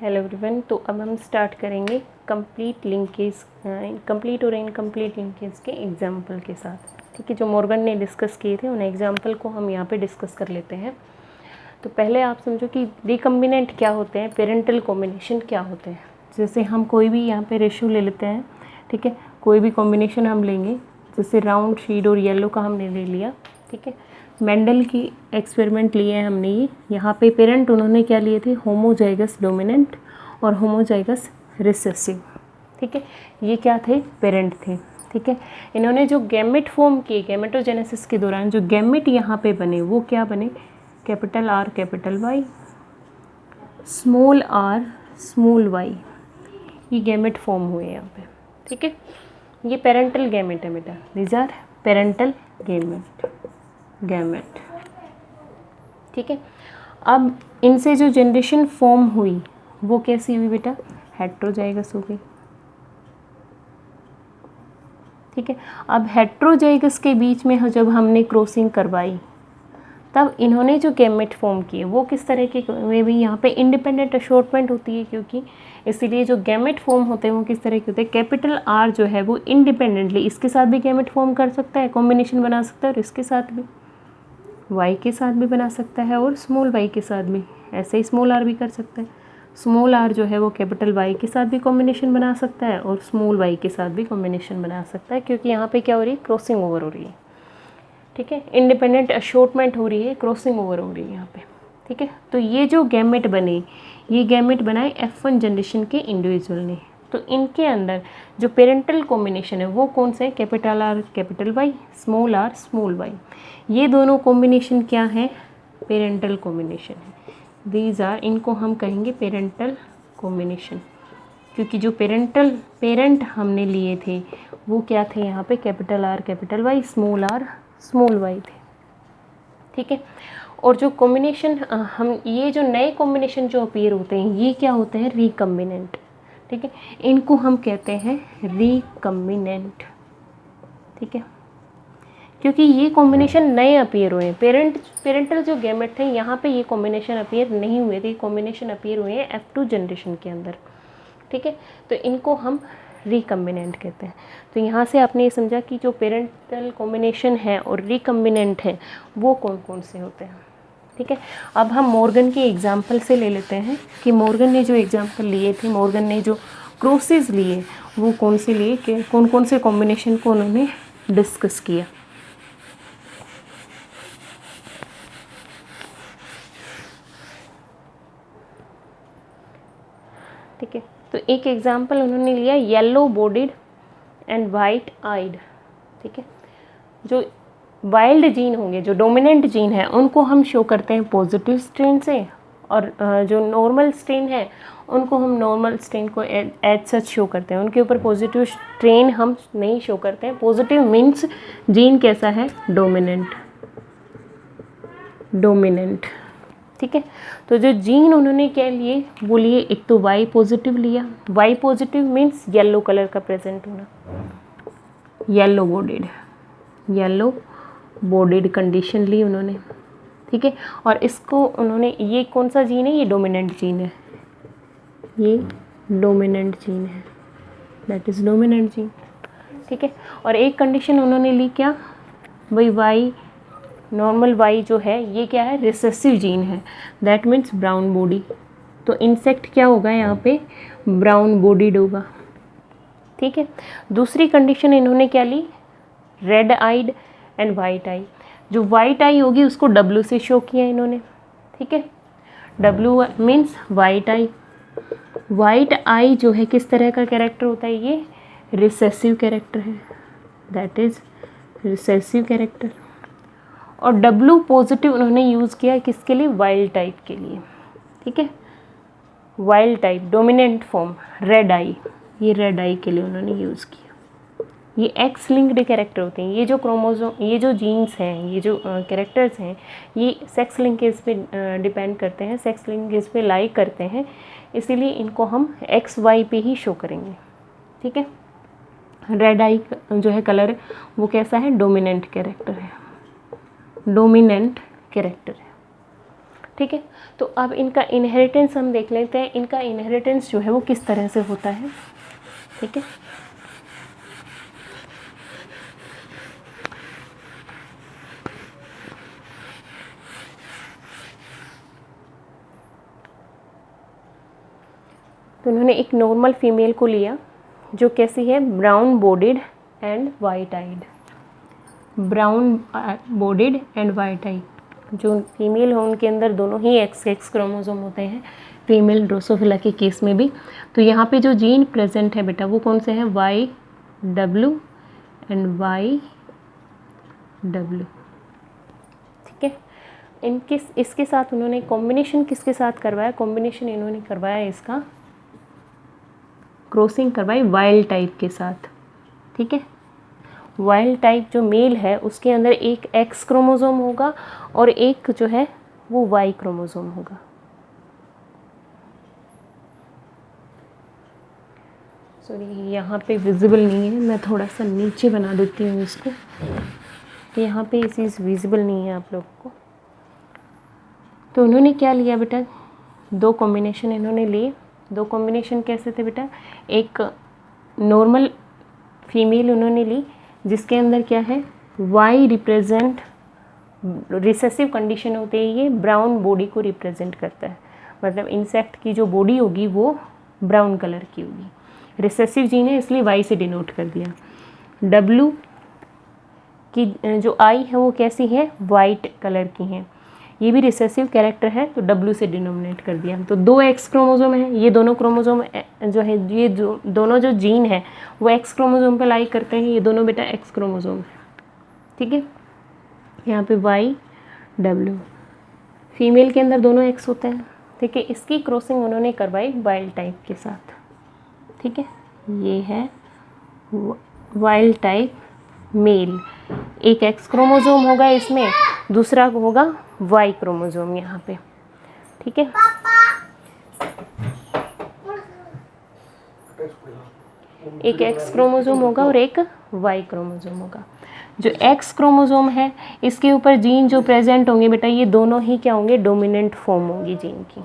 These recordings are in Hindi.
Hello everyone. तो अब हम स्टार्ट करेंगे कंप्लीट लिंकेज, कंप्लीट और इनकम्प्लीट लिंकेज के एग्जाम्पल के साथ। ठीक है, जो मॉर्गन ने डिस्कस किए थे उन एग्जाम्पल को हम यहाँ पे डिस्कस कर लेते हैं। तो पहले आप समझो कि रिकम्बिनेंट क्या होते हैं, पेरेंटल कॉम्बिनेशन क्या होते हैं। जैसे हम कोई भी यहाँ पे रेशियो ले लेते हैं, ठीक है, कोई भी कॉम्बिनेशन हम लेंगे, जैसे राउंड, शीड और येलो का हमने ले लिया। ठीक है, मेंडल की एक्सपेरिमेंट लिए हैं हमने। ये यहाँ पे पेरेंट उन्होंने क्या लिए थे, होमोजाइगस डोमिनेंट और होमोजाइगस रिसेसिव। ठीक है, ये क्या थे, पेरेंट थे। ठीक है, इन्होंने जो गैमेट फॉर्म किए, गैमेटोजेनेसिस के दौरान जो गैमेट यहाँ पे बने वो क्या बने, capital R capital Y, small R small Y, ये गैमेट फॉर्म हुए यहाँ पे। ठीक है, ये पेरेंटल गैमेट है बेटा, दीज आर पेरेंटल गैमेट। ठीक है, अब इनसे जो जनरेशन फॉर्म हुई वो कैसी हुई बेटा, हेट्रोजाइगस हो गई। ठीक है, अब हेट्रोजाइगस के बीच में जब हमने क्रॉसिंग करवाई तब इन्होंने जो गैमेट फॉर्म किए वो किस तरह के हुए भी, यहाँ पे इंडिपेंडेंट अशॉर्टमेंट होती है क्योंकि, इसीलिए जो गैमेट फॉर्म होते हैं वो किस तरह के होते हैं, कैपिटल आर जो है वो इंडिपेंडेंटली इसके साथ भी गैमेट फॉर्म कर सकता है, कॉम्बिनेशन बना सकता है, और इसके साथ भी, वाई के साथ भी बना सकता है और स्मॉल वाई के साथ भी, ऐसे ही स्मॉल आर भी कर सकता है। स्मॉल आर जो है वो कैपिटल वाई के साथ भी कॉम्बिनेशन बना सकता है और स्मॉल वाई के साथ भी कॉम्बिनेशन बना सकता है, क्योंकि यहाँ पे क्या हो रही है, क्रॉसिंग ओवर हो रही है। ठीक है, इंडिपेंडेंट अशॉर्टमेंट हो रही है, क्रॉसिंग ओवर हो रही है यहाँ पे। ठीक है, तो ये जो गैमेट बने, ये गैमेट बनाए F1 जनरेशन के इंडिविजुअल ने। तो इनके अंदर जो पेरेंटल कॉम्बिनेशन है वो कौन सा है, capital R capital Y, small R small Y, ये दोनों कॉम्बिनेशन क्या है, पेरेंटल कॉम्बिनेशन है। दीज आर, इनको हम कहेंगे पेरेंटल कॉम्बिनेशन, क्योंकि जो पेरेंट हमने लिए थे वो क्या थे, यहाँ पे capital R capital Y, small R small Y थे। ठीक है, और जो कॉम्बिनेशन हम, ये जो नए कॉम्बिनेशन जो अपीयर होते हैं ये क्या होते हैं, रिकम्बिनेंट। ठीक है, इनको हम कहते हैं रिकम्बिनेंट। ठीक है, क्योंकि ये कॉम्बिनेशन नए अपीयर हुए हैं, पेरेंटल जो गैमेट थे यहाँ पे ये कॉम्बिनेशन अपीयर नहीं हुए थे, कॉम्बिनेशन अपीयर हुए हैं F2 जनरेशन के अंदर। ठीक है, तो इनको हम रिकम्बिनेंट कहते हैं। तो यहाँ से आपने ये समझा कि जो पेरेंटल कॉम्बिनेशन है और रिकम्बिनेंट है वो कौन कौन से होते हैं। ठीक है, अब हम मॉर्गन के एग्जाम्पल से ले लेते हैं कि मॉर्गन ने जो एग्जाम्पल लिए थे, मॉर्गन ने जो क्रॉसेस लिए वो कौन से लिए, कि कौन कौन से कॉम्बिनेशन को उन्होंने डिस्कस किया। ठीक है, तो एक एग्जाम्पल उन्होंने लिया yellow bodied and white eyed. ठीक है, जो वाइल्ड जीन होंगे, जो डोमिनेंट जीन है, उनको हम शो करते हैं पॉजिटिव स्ट्रेन से, और जो नॉर्मल स्ट्रेन है उनको हम नॉर्मल स्ट्रेन को एज सच शो करते हैं, उनके ऊपर पॉजिटिव स्ट्रेन हम नहीं शो करते हैं। पॉजिटिव मीन्स जीन कैसा है, डोमिनेंट। ठीक है, तो जो जीन उन्होंने क्या लिए वो लिए, एक तो वाई पॉजिटिव लिया, Y positive means yellow colour का प्रेजेंट होना, येलो बॉडीड कंडीशन ली उन्होंने। ठीक है, और इसको उन्होंने, ये कौन सा जीन है, ये डोमिनेंट जीन है, ये डोमिनेंट जीन है, दैट इज़ डोमिनेंट जीन। ठीक है, और एक कंडीशन उन्होंने ली क्या, भाई वाई, नॉर्मल वाई जो है ये क्या है, रिसेसिव जीन है, दैट मीन्स ब्राउन बॉडी। तो इंसेक्ट क्या होगा यहाँ पे, ब्राउन बॉडीड होगा। ठीक है, दूसरी कंडीशन इन्होंने क्या ली, red eyed and white eye. जो वाइट आई होगी उसको W से शो किया इन्होंने। ठीक है, W means white eye. White eye जो है किस तरह का कैरेक्टर होता है, ये रिसेसिव कैरेक्टर है, दैट इज रिसेसिव कैरेक्टर। और W पॉजिटिव उन्होंने यूज़ किया किसके लिए, वाइल्ड टाइप के लिए। ठीक है, wild type dominant form red eye, ये रेड आई के लिए उन्होंने यूज़ किया। ये एक्स लिंक्ड कैरेक्टर होते हैं, ये जो क्रोमोसोम, ये जो जीन्स हैं, ये जो कैरेक्टर्स हैं, ये सेक्स लिंकेज पे डिपेंड करते हैं, सेक्स लिंकेज पे लाई करते हैं, इसीलिए इनको हम XY पे ही शो करेंगे। ठीक है, रेड आई जो है कलर वो कैसा है, डोमिनेंट कैरेक्टर है, डोमिनेंट कैरेक्टर है। ठीक है। तो अब इनका इनहेरिटेंस हम देख लेते हैं, इनका इनहेरिटेंस जो है वो किस तरह से होता है। ठीक है, तो उन्होंने एक नॉर्मल फीमेल को लिया जो कैसी है, brown bodied and white eyed, brown bodied and white eye. जो फीमेल है उनके अंदर दोनों ही XX क्रोमोसोम होते हैं, फीमेल ड्रोसोफिला के केस में भी। तो यहाँ पे जो जीन प्रेजेंट है बेटा वो कौन से हैं, YW एंड YW। ठीक है, इनके इसके साथ उन्होंने कॉम्बिनेशन किसके साथ करवाया, कॉम्बिनेशन इन्होंने करवाया इसका, क्रॉसिंग करवाई वाइल्ड टाइप के साथ। ठीक है, वाइल्ड टाइप जो मेल है उसके अंदर एक X क्रोमोसोम होगा और एक जो है वो Y क्रोमोसोम होगा। सॉरी, यहाँ पे विजिबल नहीं है, मैं थोड़ा सा नीचे बना देती हूँ इसको, यहाँ पे ये चीज़ विजिबल नहीं है आप लोगों को। तो उन्होंने क्या लिया बेटा, दो कॉम्बिनेशन इन्होंने लिए। दो कॉम्बिनेशन कैसे थे बेटा, एक नॉर्मल फीमेल उन्होंने ली जिसके अंदर क्या है, Y रिप्रेजेंट, रिसेसिव कंडीशन होते हैं, ये ब्राउन बॉडी को रिप्रेजेंट करता है, मतलब इंसेक्ट की जो बॉडी होगी वो ब्राउन कलर की होगी। रिसेसिव जीन है इसलिए Y से डिनोट कर दिया। W की जो I है वो कैसी है, वाइट कलर की है, ये भी रिसेसिव कैरेक्टर है तो W से डिनोमिनेट कर दिया। तो दो X क्रोमोसोम है, ये दोनों क्रोमोसोम जो है, ये जो दोनों जो जीन है वो X क्रोमोसोम पे लाई करते हैं, ये दोनों बेटा X क्रोमोसोम है। ठीक है, यहाँ पे YW, फीमेल के अंदर दोनों X होते हैं। ठीक है, इसकी क्रॉसिंग उन्होंने करवाई वाइल्ड टाइप के साथ। ठीक है, ये है वाइल्ड टाइप मेल, एक X क्रोमोसोम होगा इसमें, दूसरा होगा Y क्रोमोसोम यहाँ पे। ठीक है, एक X क्रोमोसोम होगा और एक Y क्रोमोसोम होगा। जो X क्रोमोसोम है इसके ऊपर जीन जो प्रेजेंट होंगे बेटा, ये दोनों ही क्या होंगे, डोमिनेंट फॉर्म होगी जीन की।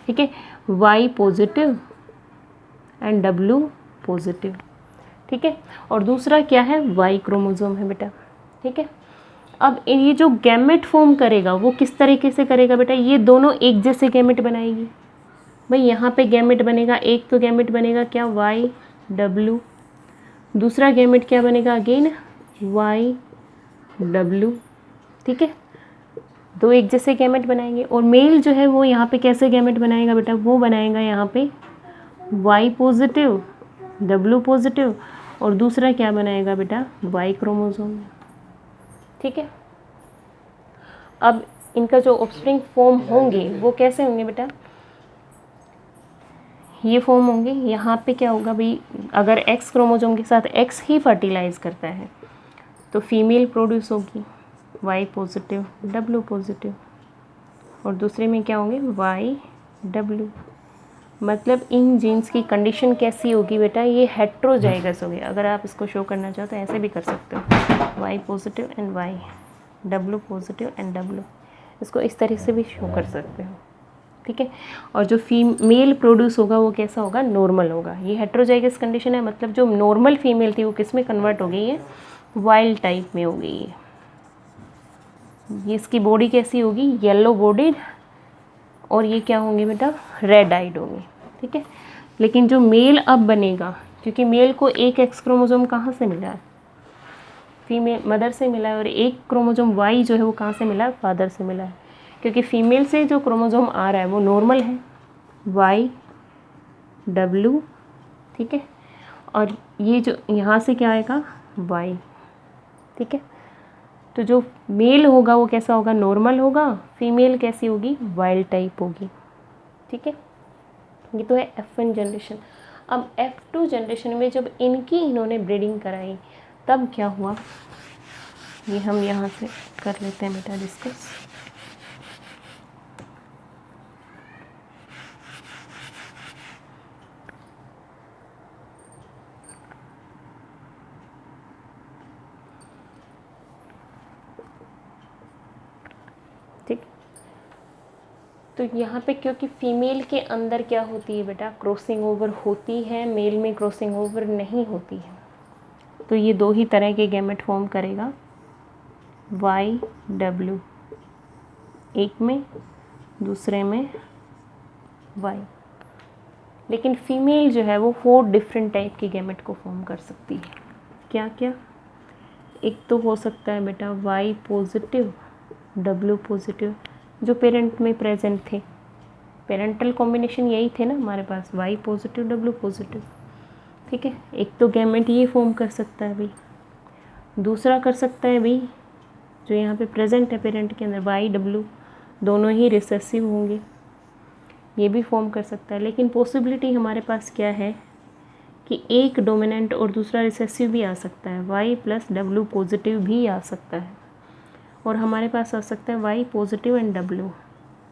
ठीक है, Y positive and W positive. ठीक है, और दूसरा क्या है, Y क्रोमोसोम है बेटा। ठीक है, अब ये जो गैमेट फॉर्म करेगा वो किस तरीके से करेगा बेटा, ये दोनों एक जैसे गैमेट बनाएगी। भाई यहाँ पे गैमेट बनेगा, एक तो गैमेट बनेगा क्या, YW, दूसरा गैमेट क्या बनेगा, अगेन YW। ठीक है, दो एक जैसे गैमेट बनाएंगे। और मेल जो है वो यहाँ पे कैसे गैमेट बनाएगा बेटा, वो बनाएगा यहाँ पे Y पॉजिटिव W पॉजिटिव, और दूसरा क्या बनाएगा बेटा, Y क्रोमोसोम। ठीक है, अब इनका जो ऑफस्प्रिंग फॉर्म होंगे वो कैसे होंगे बेटा, ये फॉर्म होंगे। यहाँ पे क्या होगा भाई, अगर X क्रोमोसोम के साथ X ही फर्टिलाइज करता है तो फीमेल प्रोड्यूस होगी Y पॉजिटिव W पॉजिटिव, और दूसरे में क्या होंगे YW। मतलब इन जीन्स की कंडीशन कैसी होगी बेटा, ये हेट्रोजाइगस होगी। अगर आप इसको शो करना चाहो तो ऐसे भी कर सकते हो, Y positive and Y, W positive and W, इसको इस तरह से भी शो कर सकते हो। ठीक है, और जो फीमेल प्रोड्यूस होगा वो कैसा होगा, नॉर्मल होगा। ये हेट्रोजाइगस कंडीशन है, मतलब जो नॉर्मल फीमेल थी वो किस में कन्वर्ट हो गई है, वाइल्ड टाइप में हो गई है। ये इसकी बॉडी कैसी होगी, येलो बॉडीड, और ये क्या होंगे बेटा, रेड आइड होंगे। ठीक है, लेकिन जो मेल अब बनेगा, क्योंकि मेल को एक X क्रोमोसोम कहाँ से मिला है, फीमेल मदर से मिला है, और एक क्रोमोसोम Y जो है वो कहाँ से मिला है, फादर से मिला है। क्योंकि फीमेल से जो क्रोमोसोम आ रहा है वो नॉर्मल है, YW। ठीक है, और ये जो यहाँ से क्या आएगा, Y। ठीक है, तो जो मेल होगा वो कैसा होगा, नॉर्मल होगा, फीमेल कैसी होगी, वाइल्ड टाइप होगी। ठीक है, ये तो है F1 जनरेशन। अब F2 जनरेशन में जब इनकी इन्होंने ब्रीडिंग कराई तब क्या हुआ, ये हम यहाँ से कर लेते हैं बेटा डिस्कस। ठीक, तो यहाँ पे क्योंकि फीमेल के अंदर क्या होती है बेटा, क्रॉसिंग ओवर होती है, मेल में क्रॉसिंग ओवर नहीं होती है। तो ये दो ही तरह के गैमेट फॉर्म करेगा, वाई डब्ल्यू, एक में दूसरे में वाई। लेकिन फीमेल जो है वो 4 डिफरेंट टाइप के गैमेट को फॉर्म कर सकती है। क्या क्या? एक तो हो सकता है बेटा वाई पॉजिटिव डब्ल्यू पॉजिटिव, जो पेरेंट में प्रेजेंट थे, पेरेंटल कॉम्बिनेशन यही थे ना हमारे पास, वाई पॉजिटिव डब्ल्यू पॉजिटिव। ठीक है, एक तो गैमेट ये फॉर्म कर सकता है भाई। दूसरा कर सकता है भाई जो यहाँ पे प्रेजेंट है पेरेंट के अंदर, वाई डब्ल्यू दोनों ही रिसेसिव होंगे, ये भी फॉर्म कर सकता है। लेकिन पॉसिबिलिटी हमारे पास क्या है कि एक डोमिनेंट और दूसरा रिसेसिव भी आ सकता है, वाई प्लस डब्ल्यू पॉजिटिव भी आ सकता है, और हमारे पास आ सकता है वाई पॉजिटिव एंड डब्ल्यू,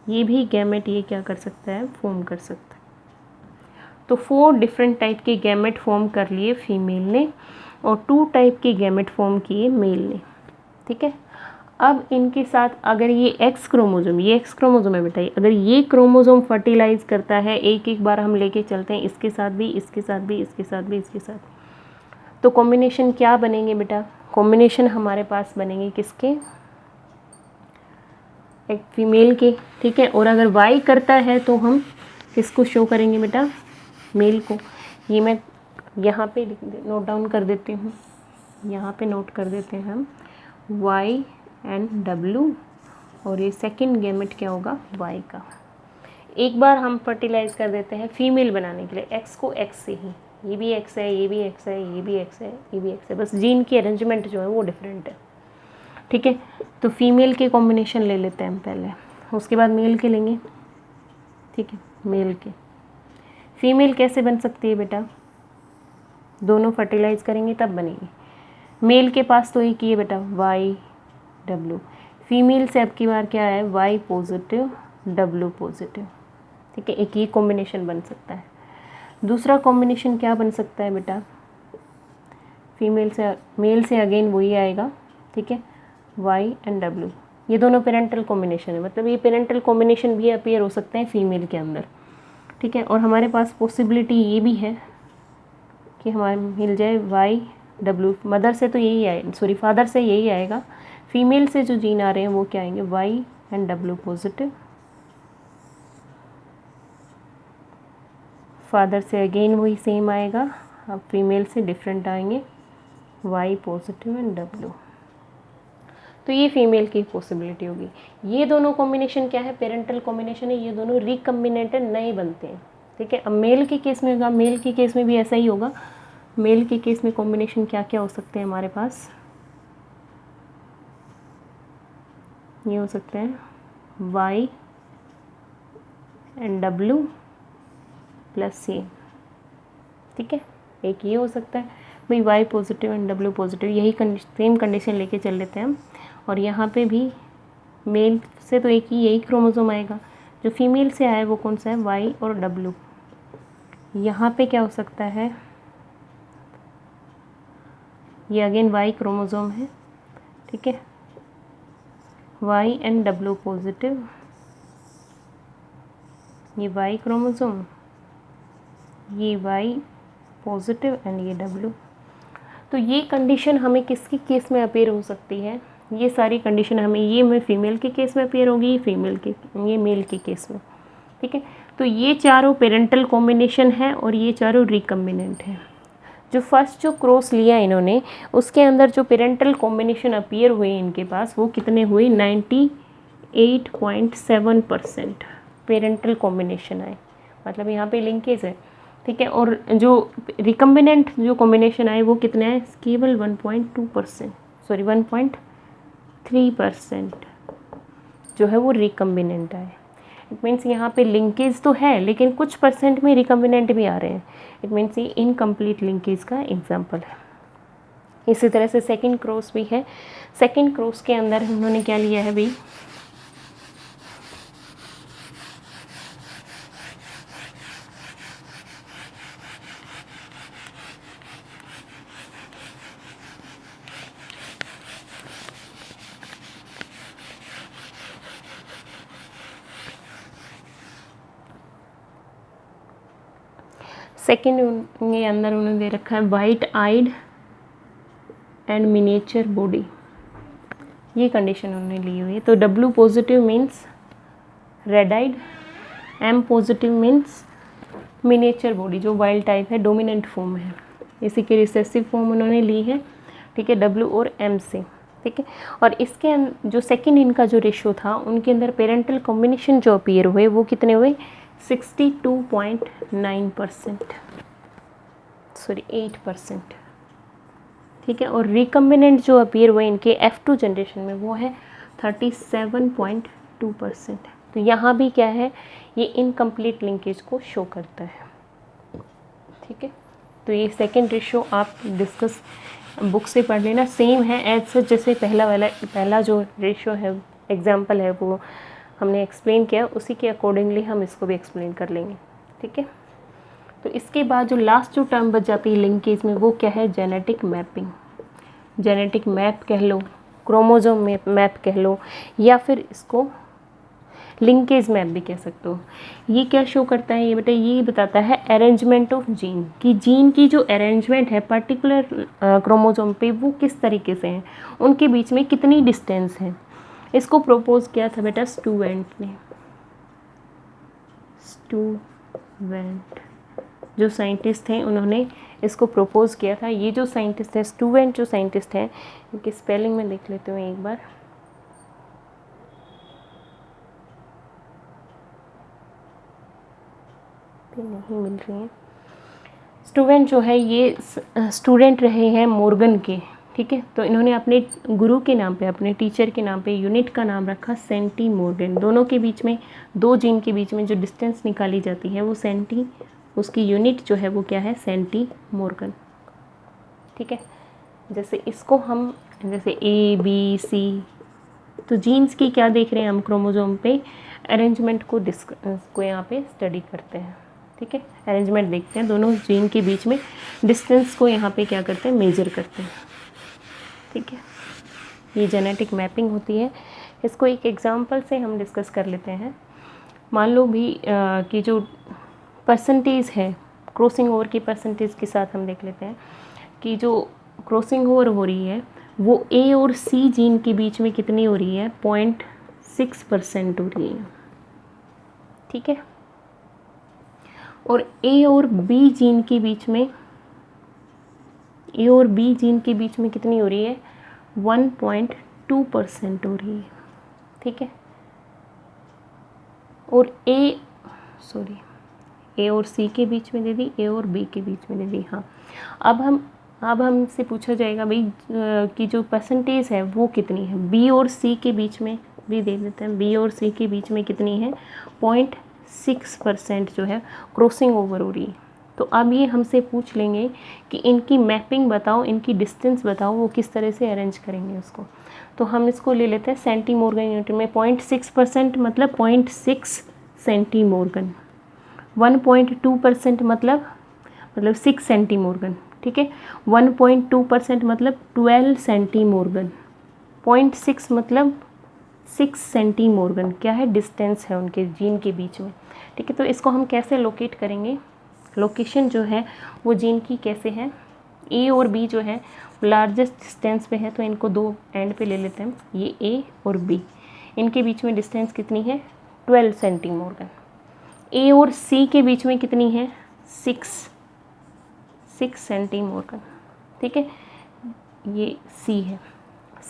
ये भी गैमेट ये क्या कर सकता है, फॉर्म कर सकता है। तो 4 डिफरेंट टाइप के गैमेट फॉर्म कर लिए फीमेल ने और 2 टाइप के गैमेट फॉर्म किए मेल ने। ठीक है, अब इनके साथ अगर ये एक्स क्रोमोजोम, ये एक्स क्रोमोजोम है बेटा, अगर ये क्रोमोजोम फर्टिलाइज करता है, एक एक बार हम लेके चलते हैं, इसके साथ भी, इसके साथ भी, इसके साथ भी, इसके साथ, तो कॉम्बिनेशन क्या बनेंगे बेटा, कॉम्बिनेशन हमारे पास बनेंगे किसके, एक फीमेल के। ठीक है, और अगर वाई करता है तो हम किसको शो करेंगे बेटा, मेल को। ये मैं यहाँ पे नोट डाउन कर देती हूँ, यहाँ पे नोट कर देते हैं हम वाई एंड डब्ल्यू, और ये सेकंड गैमेट क्या होगा, वाई का। एक बार हम फर्टिलाइज कर देते हैं फीमेल बनाने के लिए, एक्स को एक्स से ही, ये भी एक्स है, ये भी एक्स है, ये भी एक्स है, ये भी एक्स है, बस जीन की अरेंजमेंट जो है वो डिफरेंट है। ठीक है, तो फीमेल के कॉम्बिनेशन ले लेते हैं हम पहले, उसके बाद मेल के लेंगे। ठीक है, मेल के, फीमेल कैसे बन सकती है बेटा, दोनों फर्टिलाइज करेंगे तब बनेगी। मेल के पास तो एक ही है बेटा, वाई डब्ल्यू, फीमेल से अब की बार क्या है, वाई पॉजिटिव डब्ल्यू पॉजिटिव। ठीक है, एक ही कॉम्बिनेशन बन सकता है। दूसरा कॉम्बिनेशन क्या बन सकता है बेटा, फीमेल से, मेल से अगेन वही आएगा। ठीक है, वाई एंड डब्ल्यू, ये दोनों पेरेंटल कॉम्बिनेशन है, मतलब ये पेरेंटल कॉम्बिनेशन भी अपीयर हो सकते हैं फीमेल के अंदर। ठीक है, और हमारे पास पॉसिबिलिटी ये भी है कि हमारे मिल जाए वाई डब्ल्यू, मदर से तो यही आए, सॉरी फादर से यही आएगा, फीमेल से जो जीन आ रहे हैं वो क्या आएंगे, Y and W positive, father से अगेन वही सेम आएगा, अब फीमेल से डिफरेंट आएंगे, वाई पॉजिटिव एंड डब्ल्यू। तो ये फीमेल की पॉसिबिलिटी होगी। ये दोनों कॉम्बिनेशन क्या है, पेरेंटल कॉम्बिनेशन है, ये दोनों रिकम्बिनेटेड नहीं बनते हैं। ठीक है, अब मेल के केस में होगा, मेल के केस में भी ऐसा ही होगा। मेल के केस में कॉम्बिनेशन क्या क्या हो सकते हैं हमारे पास, ये हो सकते हैं Y and W plus C. ठीक है, एक ये हो सकता है भाई Y positive and W positive, यही सेम कंडीशन लेके चल लेते हैं हम। और यहाँ पे भी मेल से तो एक ही यही क्रोमोसोम आएगा, जो फीमेल से आया वो कौन सा है, वाई और डब्ल्यू। यहाँ पे क्या हो सकता है, ये अगेन वाई क्रोमोसोम है। ठीक है, वाई एंड डब्ल्यू पॉजिटिव, ये वाई क्रोमोसोम, ये वाई पॉजिटिव एंड ये डब्ल्यू। तो ये कंडीशन हमें किसके केस में अपीयर हो सकती है, ये सारी कंडीशन हमें, ये में फीमेल के केस में अपीयर होगी, ये मेल के केस में। ठीक है, तो ये चारों पेरेंटल कॉम्बिनेशन है और ये चारों रिकम्बिनेंट है। जो फर्स्ट जो क्रॉस लिया इन्होंने, उसके अंदर जो पेरेंटल कॉम्बिनेशन अपीयर हुए इनके पास, वो कितने हुए, 98.7% पेरेंटल कॉम्बिनेशन आए, मतलब यहाँ पे लिंकेज है। ठीक है, और जो रिकम्बिनेंट जो कॉम्बिनेशन आए वो कितने आए, केवल 1.2%, सॉरी 1.3% जो है वो रिकम्बिनेंट आए। इट मीन्स यहाँ पे लिंकेज तो है लेकिन कुछ परसेंट में रिकम्बिनेंट भी आ रहे हैं। इट मीन्स ये इनकम्प्लीट लिंकेज का एग्जाम्पल है। इसी तरह से सेकंड क्रॉस भी है। सेकंड क्रॉस के अंदर उन्होंने क्या लिया है भाई, सेकेंड ये अंदर उन्होंने दे रखा है white eyed and miniature body, ये कंडीशन उन्होंने ली हुई है। तो W positive means red eyed, M positive means miniature body जो वाइल्ड टाइप है, डोमिनेंट फॉर्म है, इसी की रिसेसिव फॉर्म उन्होंने ली है, ठीक है, W और M से, ठीक है। और इसके जो सेकंड इनका जो रेशियो था उनके अंदर पेरेंटल कॉम्बिनेशन जो अपीयर हुए वो कितने हुए 62.9%, सॉरी 8%, ठीक है। और रिकम्बिनेंट जो अपीयर हुए इनके F2 जनरेशन में वो है 37.2%। तो यहाँ भी क्या है, ये इनकम्प्लीट लिंकेज को शो करता है, ठीक है। तो ये सेकंड रेशियो आप डिस्कस बुक से पढ़ लेना, सेम है एज सच जैसे पहला जो रेशियो है एग्जाम्पल है वो हमने एक्सप्लेन किया, उसी के अकॉर्डिंगली हम इसको भी एक्सप्लेन कर लेंगे, ठीक है। तो इसके बाद जो लास्ट जो टर्म बच जाती है लिंकेज में वो क्या है, जेनेटिक मैपिंग। जेनेटिक मैप कह लो, क्रोमोजोम मैप कह लो, या फिर इसको लिंकेज मैप भी कह सकते हो। ये क्या शो करता है, ये बेटा ये बताता है अरेंजमेंट ऑफ जीन, कि जीन की जो अरेंजमेंट है पर्टिकुलर क्रोमोजोम पे वो किस तरीके से है, उनके बीच में कितनी डिस्टेंस है। इसको प्रपोज किया था बेटा स्टूवेंट ने, स्टूवेंट जो साइंटिस्ट थे उन्होंने इसको प्रपोज किया था। ये जो साइंटिस्ट है स्टूवेंट जो साइंटिस्ट हैं, इनकी स्पेलिंग में देख लेते हैं एक बार, नहीं मिल रही हैं। स्टूवेंट जो है ये स्टूडेंट रहे हैं मॉर्गन के, ठीक है। तो इन्होंने अपने गुरु के नाम पे, अपने टीचर के नाम पे यूनिट का नाम रखा सेंटी मॉर्गन। दोनों के बीच में, दो जीन के बीच में जो डिस्टेंस निकाली जाती है वो सेंटी, उसकी यूनिट जो है वो क्या है, सेंटी मॉर्गन, ठीक है। जैसे इसको हम जैसे A B C, तो जीन्स की क्या देख रहे हैं हम, क्रोमोजोम पे अरेंजमेंट को यहाँ पे स्टडी करते हैं, ठीक है। अरेंजमेंट देखते हैं, दोनों जीन के बीच में डिस्टेंस को यहाँ पे क्या करते हैं, मेजर करते हैं, ठीक है। ये जेनेटिक मैपिंग होती है। इसको एक एग्जांपल से हम डिस्कस कर लेते हैं। मान लो भी कि जो परसेंटेज है क्रॉसिंग ओवर की परसेंटेज के साथ हम देख लेते हैं कि जो क्रॉसिंग ओवर हो रही है वो A और C जीन के बीच में कितनी हो रही है, 0.6% हो रही है, ठीक है। और A और B जीन के बीच में, A और B जीन के बीच में कितनी हो रही है, 1.2% हो रही है, ठीक है। और A और C के बीच में दे दी, A और B के बीच में दे दी, हाँ। अब हमसे पूछा जाएगा भाई कि जो परसेंटेज है वो कितनी है, B और C के बीच में भी दे देते हैं, B और C के बीच में कितनी है, 0.6% जो है क्रॉसिंग ओवर हो रही है। तो अब ये हमसे पूछ लेंगे कि इनकी मैपिंग बताओ, इनकी डिस्टेंस बताओ, वो किस तरह से अरेंज करेंगे उसको। तो हम इसको ले लेते हैं सेंटी मॉर्गन यूनिट में। 0.6% मतलब 0.6 सेंटी मॉर्गन, 1.2% मतलब 6 सेंटी मॉर्गन, ठीक है। 1.2% मतलब 12 सेंटी मॉर्गन, 0.6 मतलब 6 सेंटी मॉर्गन क्या है, डिस्टेंस है उनके जीन के बीच में, ठीक है। तो इसको हम कैसे लोकेट करेंगे, लोकेशन जो है वो जीन की कैसे है, A और B जो है लार्जेस्ट डिस्टेंस पे है, तो इनको दो एंड पे ले लेते हैं, ये A और B, इनके बीच में डिस्टेंस कितनी है, 12 सेंटी मॉर्गन। A और C के बीच में कितनी है, 6 सेंटी मॉर्गन, ठीक है। ये C है,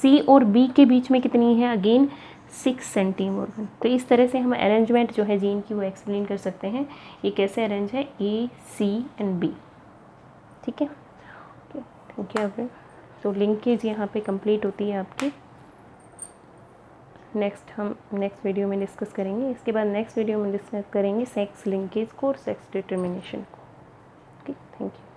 C और B के बीच में कितनी है, अगेन 6 सेंटी मॉर्गन। तो इस तरह से हम अरेंजमेंट जो है जीन की वो एक्सप्लेन कर सकते हैं, ये कैसे अरेंज है, A C एंड B, ठीक है। Thank you everyone. तो लिंकेज यहाँ पे कंप्लीट होती है आपकी। हम नेक्स्ट वीडियो में डिस्कस करेंगे। इसके बाद नेक्स्ट वीडियो में डिस्कस करेंगे सेक्स लिंकेज को और सेक्स डिटर्मिनेशन को। Okay, thank you.